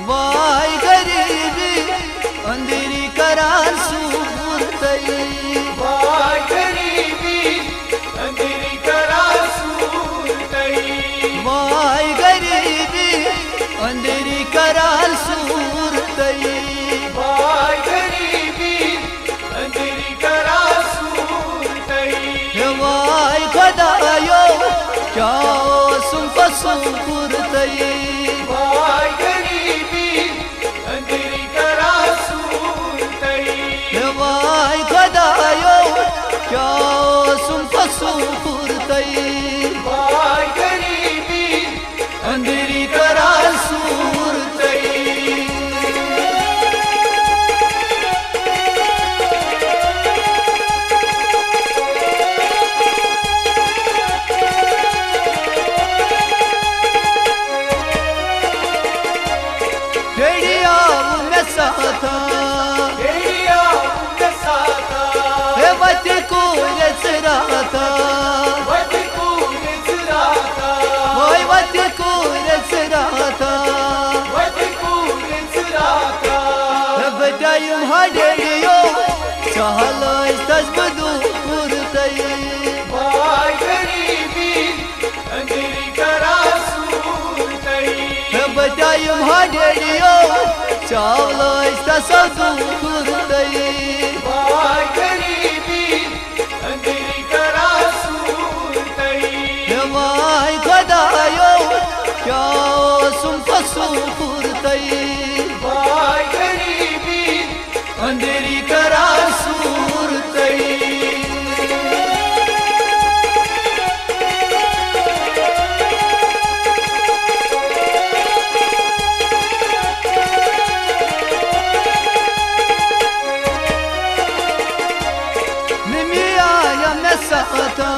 Y गरीबी अंधेरी करार सूरतई Y गरीबी अंधेरी करार सूरतई वाई गरीबी अंधेरी करार सूरतई वाई गरीबी अंधेरी करार सूरतई वाई खुदायो क्या सुन पसूरतई वाई गरीबी अंधेरी करार सूरतई वाई खुदायो क्या सुन पसूरतई वाई गरीबी अंधेरी करार सूरतई साथा तेरिया उनके साथा हे वती को रचराता वती को रचराता वही वती को रचराता वती को रचराता बजायूं हाडेलियो चाहलो तजबदू पुरतई वाई गरीबी अंधेरी करार सूरतई बजायूं हाडेलियो चावलो तसदू पुरतई वाई गरीबी अंधेरी करार सूरतई वाई खुदायो क्या सुन पसूरतई वाई गरीबी अंधेरी करार सूरतई साथा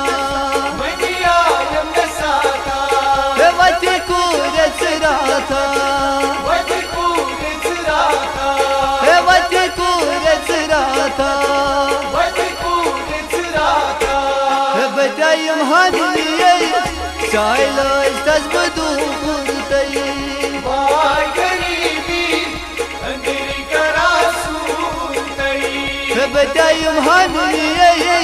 मनिया यमने साथा वती को रचराता वती को रचराता वती को रचराता वती को रचराता बजायूं हाडिलिये चाहलो तजबदू पुरतई वाई गरीबी अंधेरी करार सूरतई बजायूं हाडिलिये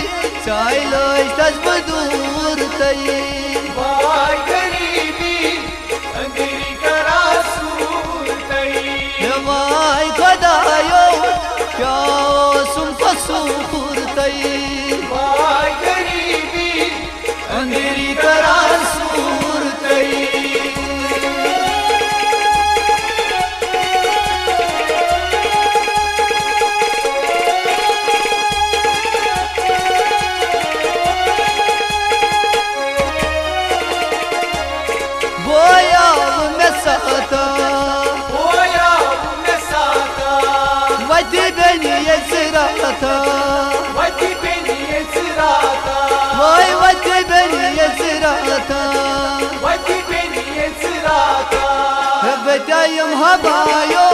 चाहलो तजबदू पुरतई वाई गरीबी अंधेरी करार सूरतई वाई खुदायो क्या सुन पसूरतई वाई गरीबी अंधेरी करार सूरतई साथा बोया उनके साथा वती बेनी यसराता वती बेनी यसराता वाई वती बेनी यसराता वती बेनी यसराता बजायूं हबायो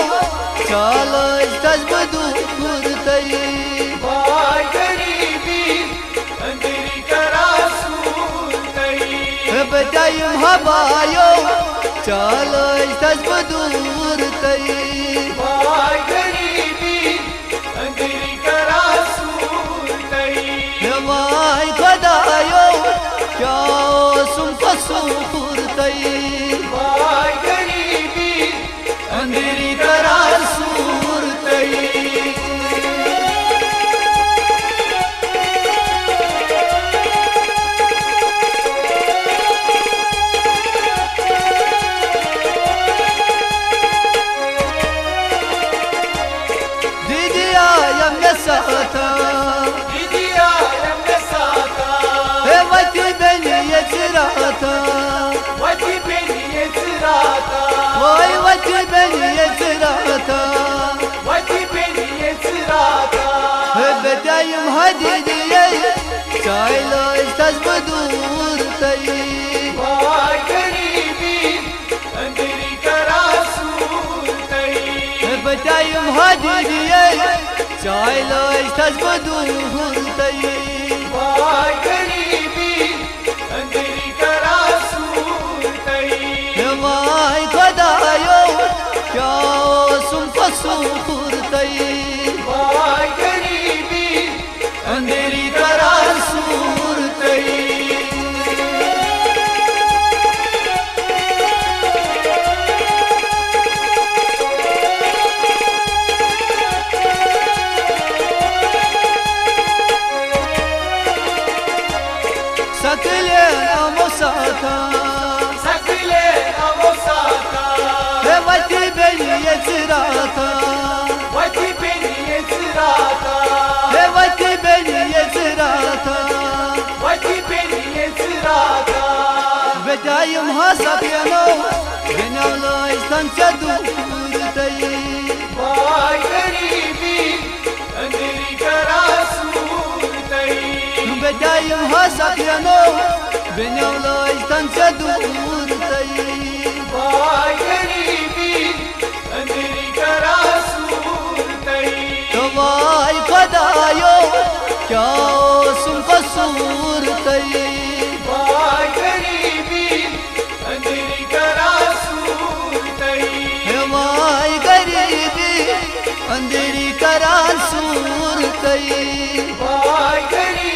चालो तजबदू पुरतई वाई गरीबी अंधेरी करार सूरतई बजायूं हबायो चालो तजबदू पुरतई वाई गरीबी अंधेरी करार सूरतई वाई खुदायो क्या सुन पसूरतई वाई गरीबी अंधेरी करार सूरतई साथा दीदिया यमने साथा वती बेनी यसराता वती बेनी यसराता वाई वती बेनी यसराता वती बेनी यसराता बजायूं हाडिलिये चाहलो तजबदू पुरतई वाई गरीबी अंधेरी करार सूरतई बजायूं हाडिलिये चाहलो तजबदू पुरतई वाई गरीबी अंधेरी करार सूरतई वाई खुदायो क्या सूरतई वाय गरीबी अंधेरी करा सूरतई सकले अमोसाता सकले अवसाता हे वती बेलिये चिराता वती बेनिये चिराता हे वती बेलिये चिराता वती बेनिये चिराता बेजायम हासपियानो बेनवलो इस्तंचा दूरतई वाय गरीबी अंधेरी करा सूरतई बेजायम हासपियानो बेनवलो इस्तंचा दूरतई वाय गरीबी अंधेरी करा सूरतई तवाई खदायो क्या सुनको सूरतई वाय गरीबी अंधेरी करा सूरतई हेवाई गरीबी अंधेरी करा सूरतई वाय गरीबी